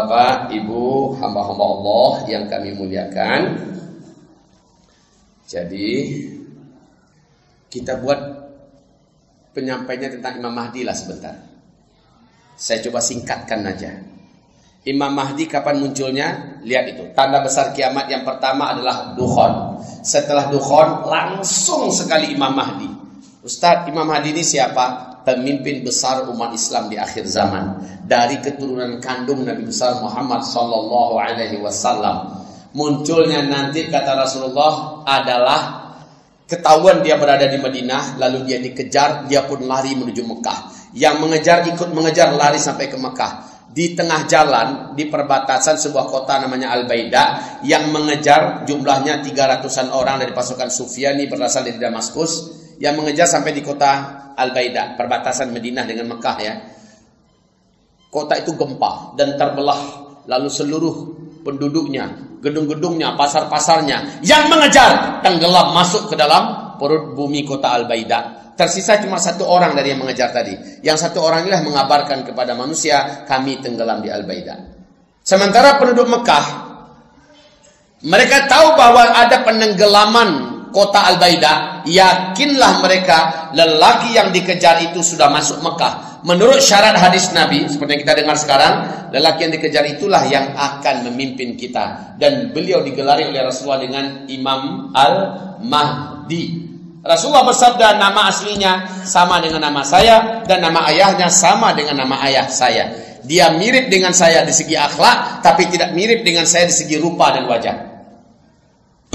Bapak, Ibu, hamba-hamba Allah yang kami muliakan. Jadi kita buat penyampainya tentang Imam Mahdi lah sebentar. Saya coba singkatkan aja. Imam Mahdi kapan munculnya? Lihat itu. Tanda besar kiamat yang pertama adalah dukhon. Setelah dukhon langsung sekali Imam Mahdi. Ustaz, Imam Mahdi ini siapa? Pemimpin besar umat Islam di akhir zaman, dari keturunan kandung Nabi besar Muhammad sallallahu alaihi wasallam. Munculnya nanti kata Rasulullah adalah ketahuan dia berada di Madinah, lalu dia dikejar, dia pun lari menuju Mekah. Yang mengejar ikut mengejar, lari sampai ke Mekah. Di tengah jalan, di perbatasan sebuah kota namanya Al-Baida, yang mengejar jumlahnya 300-an orang dari pasukan Sufyani berasal dari Damaskus, yang mengejar sampai di kota Al-Baida, perbatasan Madinah dengan Mekah ya. Kota itu gempa dan terbelah, lalu seluruh penduduknya, gedung-gedungnya, pasar-pasarnya yang mengejar tenggelam masuk ke dalam perut bumi kota Al-Baida. Tersisa cuma satu orang dari yang mengejar tadi. Yang satu orang inilah mengabarkan kepada manusia, kami tenggelam di Al-Baida. Sementara penduduk Mekah, mereka tahu bahwa ada penenggelaman kota Al-Baida. Yakinlah mereka, lelaki yang dikejar itu sudah masuk Mekah. Menurut syarat hadis Nabi, seperti yang kita dengar sekarang, lelaki yang dikejar itulah yang akan memimpin kita. Dan beliau digelari oleh Rasulullah dengan Imam Al-Mahdi. Rasulullah bersabda, nama aslinya sama dengan nama saya, dan nama ayahnya sama dengan nama ayah saya. Dia mirip dengan saya di segi akhlak, tapi tidak mirip dengan saya di segi rupa dan wajah.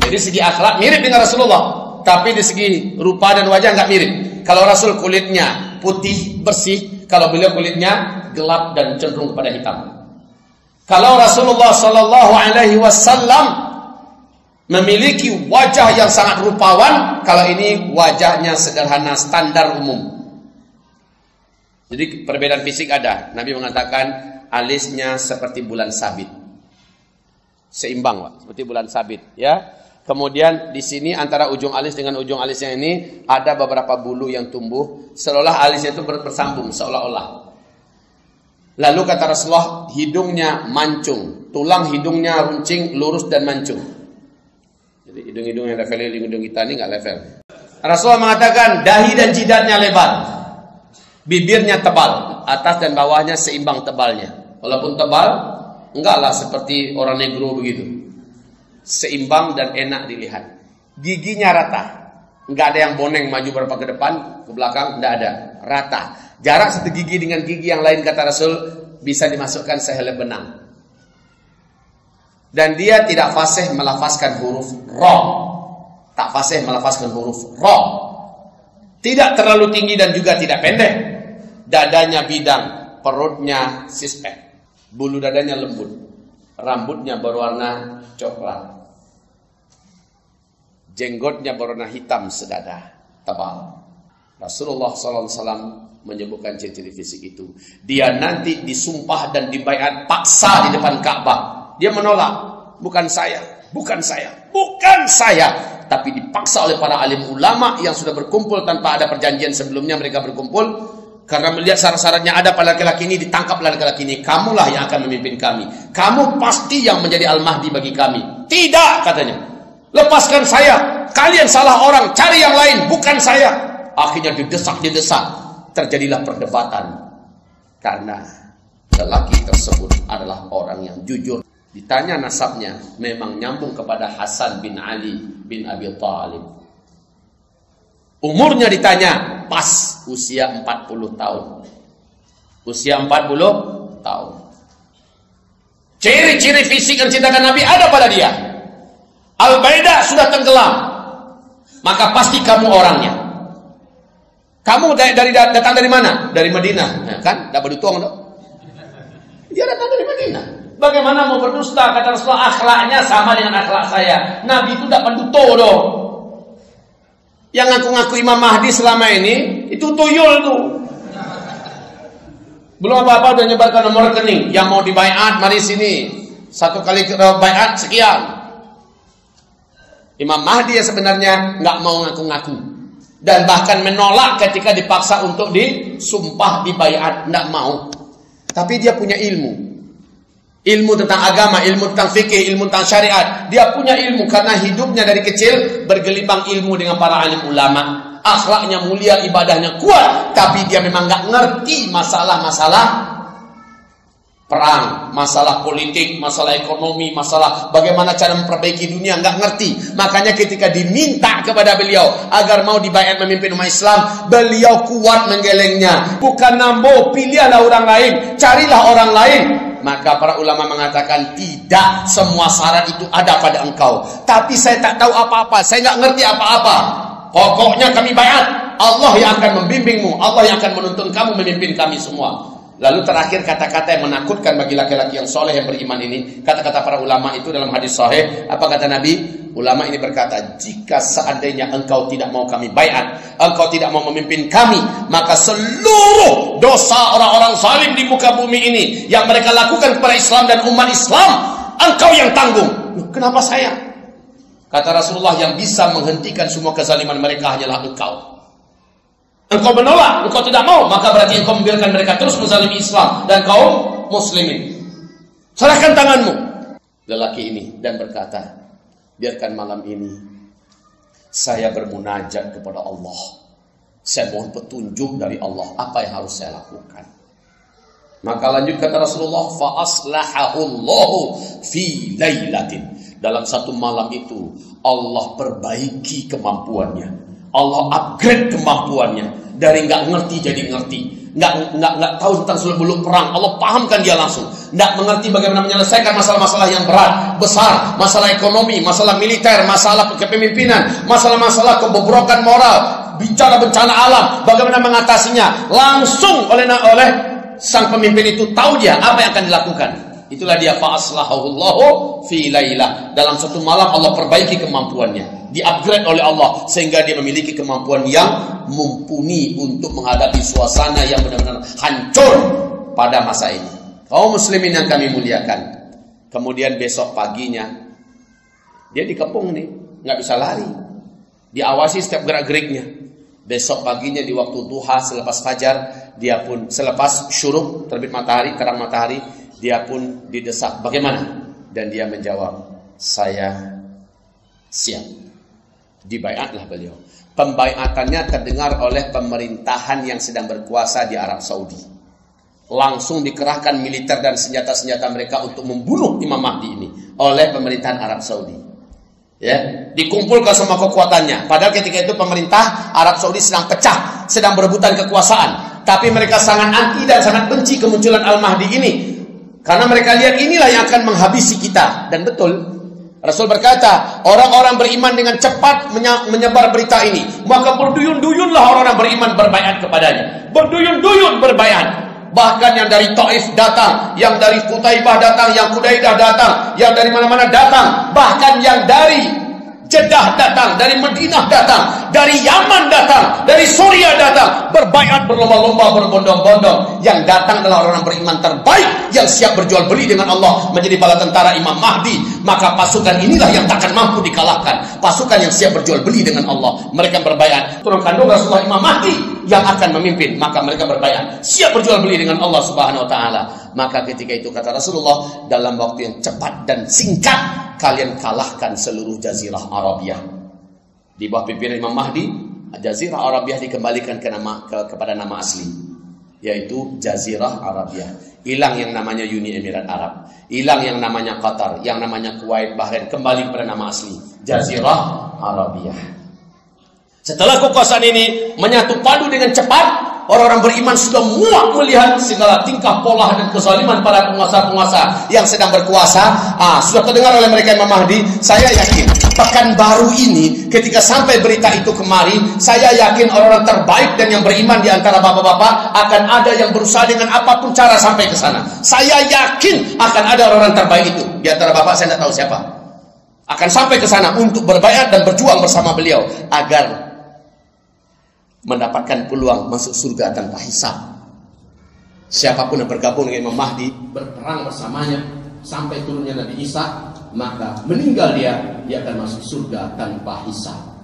Jadi segi akhlak mirip dengan Rasulullah, tapi di segi rupa dan wajah nggak mirip. Kalau Rasul kulitnya putih bersih, kalau beliau kulitnya gelap dan cenderung kepada hitam. Kalau Rasulullah Sallallahu Alaihi Wasallam memiliki wajah yang sangat rupawan, kalau ini wajahnya sederhana, standar umum. Jadi perbedaan fisik ada. Nabi mengatakan alisnya seperti bulan sabit, seimbang Pak, seperti bulan sabit ya. Kemudian di sini antara ujung alis dengan ujung alisnya ini ada beberapa bulu yang tumbuh, seolah alisnya itu bersambung, seolah-olah. Lalu kata Rasulullah, hidungnya mancung, tulang hidungnya runcing, lurus dan mancung. Jadi hidung-hidung yang level, hidung kita ini nggak level. Rasulullah mengatakan dahi dan jidatnya lebar, bibirnya tebal, atas dan bawahnya seimbang tebalnya. Walaupun tebal, enggaklah seperti orang negro begitu. Seimbang dan enak dilihat. Giginya rata, nggak ada yang boneng maju berapa ke depan, ke belakang, nggak ada, rata. Jarak satu gigi dengan gigi yang lain kata Rasul bisa dimasukkan sehelai benang. Dan dia tidak fasih melafazkan huruf ra. Tak fasih melafazkan huruf ra. Tidak terlalu tinggi dan juga tidak pendek. Dadanya bidang, perutnya sispek. Bulu dadanya lembut. Rambutnya berwarna coklat. Jenggotnya berwarna hitam sedada, tebal. Rasulullah SAW menyebutkan ciri-ciri fisik itu. Dia nanti disumpah dan dibaiat paksa di depan Ka'bah. Dia menolak, bukan saya, bukan saya, bukan saya. Tapi dipaksa oleh para alim ulama yang sudah berkumpul tanpa ada perjanjian sebelumnya. Mereka berkumpul karena melihat syarat-syaratnya ada pada laki-laki ini, ditangkaplah laki-laki ini. Kamulah yang akan memimpin kami. Kamu pasti yang menjadi Al-Mahdi bagi kami. Tidak, katanya. Lepaskan saya. Kalian salah orang, cari yang lain, bukan saya. Akhirnya didesak. Terjadilah perdebatan. Karena lelaki tersebut adalah orang yang jujur. Ditanya nasabnya, memang nyambung kepada Hasan bin Ali bin Abi Thalib. Umurnya ditanya, pas usia 40 tahun. Usia 40 tahun. Ciri-ciri fisik yang diceritakan Nabi ada pada dia. Al-Baida sudah tenggelam, maka pasti kamu orangnya. Kamu datang dari mana? Dari Madinah, ya kan? Dapat dituang dong. Dia datang dari Madinah. Bagaimana mau berdusta? Kata Rasulullah, akhlaknya sama dengan akhlak saya. Nabi itu tidak penduto dong. Yang ngaku-ngaku Imam Mahdi selama ini itu tuyul tuh. Belum apa-apa udah nyebarkan nomor rekening. Yang mau dibaiat mari sini. Satu kali baiat sekian. Imam Mahdi ya sebenarnya nggak mau ngaku-ngaku dan bahkan menolak ketika dipaksa untuk disumpah dibaiat, nggak mau. Tapi dia punya ilmu. Ilmu tentang agama, ilmu tentang fikih, ilmu tentang syariat. Dia punya ilmu karena hidupnya dari kecil bergelimbang ilmu dengan para alim ulama. Akhlaknya mulia, ibadahnya kuat, tapi dia memang nggak ngerti masalah-masalah perang, masalah politik, masalah ekonomi, masalah bagaimana cara memperbaiki dunia, nggak ngerti. Makanya ketika diminta kepada beliau agar mau dibaiat memimpin umat Islam, beliau kuat menggelengnya. Bukan nambo, pilihlah orang lain, carilah orang lain. Maka para ulama mengatakan tidak semua syarat itu ada pada engkau. Tapi saya tak tahu apa-apa, saya nggak ngerti apa-apa. Pokoknya kami baiat. Allah yang akan membimbingmu, Allah yang akan menuntun kamu memimpin kami semua. Lalu terakhir kata-kata yang menakutkan bagi laki-laki yang soleh yang beriman ini, kata-kata para ulama itu dalam hadis sahih. Apa kata Nabi? Ulama ini berkata, jika seandainya engkau tidak mau kami baiat, engkau tidak mau memimpin kami, maka seluruh dosa orang-orang zalim di muka bumi ini yang mereka lakukan kepada Islam dan umat Islam, engkau yang tanggung. Kenapa saya? Kata Rasulullah, yang bisa menghentikan semua kezaliman mereka hanyalah engkau. Engkau menolak, engkau tidak mau, maka berarti engkau membiarkan mereka terus menzalimi Islam dan kaum muslimin. Serahkan tanganmu. Lelaki ini dan berkata, biarkan malam ini saya bermunajat kepada Allah. Saya mohon petunjuk dari Allah, apa yang harus saya lakukan. Maka lanjut kata Rasulullah, fa aslahahullahu fi lailatin. Dalam satu malam itu Allah perbaiki kemampuannya. Allah upgrade kemampuannya dari nggak ngerti jadi ngerti, nggak tahu tentang seluk-beluk perang. Allah pahamkan dia langsung. Nggak mengerti bagaimana menyelesaikan masalah-masalah yang berat, besar, masalah ekonomi, masalah militer, masalah kepemimpinan, masalah-masalah kebobrokan moral, bicara bencana alam, bagaimana mengatasinya. Langsung oleh sang pemimpin itu tahu dia apa yang akan dilakukan. Itulah dia fa aslahahullahu fi lailah. Dalam satu malam Allah perbaiki kemampuannya, di-upgrade oleh Allah sehingga dia memiliki kemampuan yang mumpuni untuk menghadapi suasana yang benar-benar hancur pada masa ini. Kaum muslimin yang kami muliakan. Kemudian besok paginya dia dikepung nih, nggak bisa lari. Diawasi setiap gerak-geriknya. Besok paginya di waktu duha selepas fajar, dia pun selepas syuruk terbit matahari, terang matahari, dia pun didesak. Bagaimana? Dan dia menjawab, saya siap. Dibaiatlah beliau. Pembaiatannya terdengar oleh pemerintahan yang sedang berkuasa di Arab Saudi. Langsung dikerahkan militer dan senjata-senjata mereka untuk membunuh Imam Mahdi ini oleh pemerintahan Arab Saudi. Ya, dikumpulkan semua kekuatannya. Padahal ketika itu pemerintah Arab Saudi sedang pecah, sedang berebutan kekuasaan. Tapi mereka sangat anti dan sangat benci kemunculan Al-Mahdi ini. Karena mereka lihat inilah yang akan menghabisi kita. Dan betul, Rasul berkata, orang-orang beriman dengan cepat menyebar berita ini, maka berduyun-duyunlah orang-orang beriman berbaiat kepadanya. Berduyun-duyun berbaiat. Bahkan yang dari Taif datang, yang dari Qutaibah datang, yang Qudaidah datang, yang dari mana-mana datang, bahkan yang dari Jeddah datang, dari Madinah datang, dari Yaman datang, dari Suriah datang, berbaiat berlomba-lomba, berbondong-bondong. Yang datang adalah orang beriman terbaik yang siap berjual beli dengan Allah menjadi bala tentara Imam Mahdi. Maka pasukan inilah yang takkan mampu dikalahkan. Pasukan yang siap berjual beli dengan Allah. Mereka berbaiat. Turun kandung Rasulullah Imam Mahdi yang akan memimpin. Maka mereka berbaiat, siap berjual beli dengan Allah Subhanahu wa taala. Maka ketika itu kata Rasulullah, dalam waktu yang cepat dan singkat kalian kalahkan seluruh Jazirah Arabia. Di bawah pimpinan Imam Mahdi, Jazirah Arabia dikembalikan kepada nama asli, yaitu Jazirah Arabia. Hilang yang namanya Uni Emirat Arab, hilang yang namanya Qatar, yang namanya Kuwait, Bahrain, kembali kepada nama asli, Jazirah Arabia. Setelah kekuasaan ini menyatu padu dengan cepat, orang-orang beriman sudah muak melihat segala tingkah pola dan kezaliman para penguasa-penguasa yang sedang berkuasa. Sudah terdengar oleh mereka Imam Mahdi. Saya yakin pekan baru ini ketika sampai berita itu kemari, saya yakin orang-orang terbaik dan yang beriman di antara bapak-bapak akan ada yang berusaha dengan apapun cara sampai ke sana. Saya yakin akan ada orang-orang terbaik itu. Di antara bapak saya tidak tahu siapa. Akan sampai ke sana untuk berbaiat dan berjuang bersama beliau agar mendapatkan peluang masuk surga tanpa hisab. Siapapun yang bergabung dengan Imam Mahdi, berperang bersamanya sampai turunnya Nabi Isa, maka meninggal dia akan masuk surga tanpa hisab.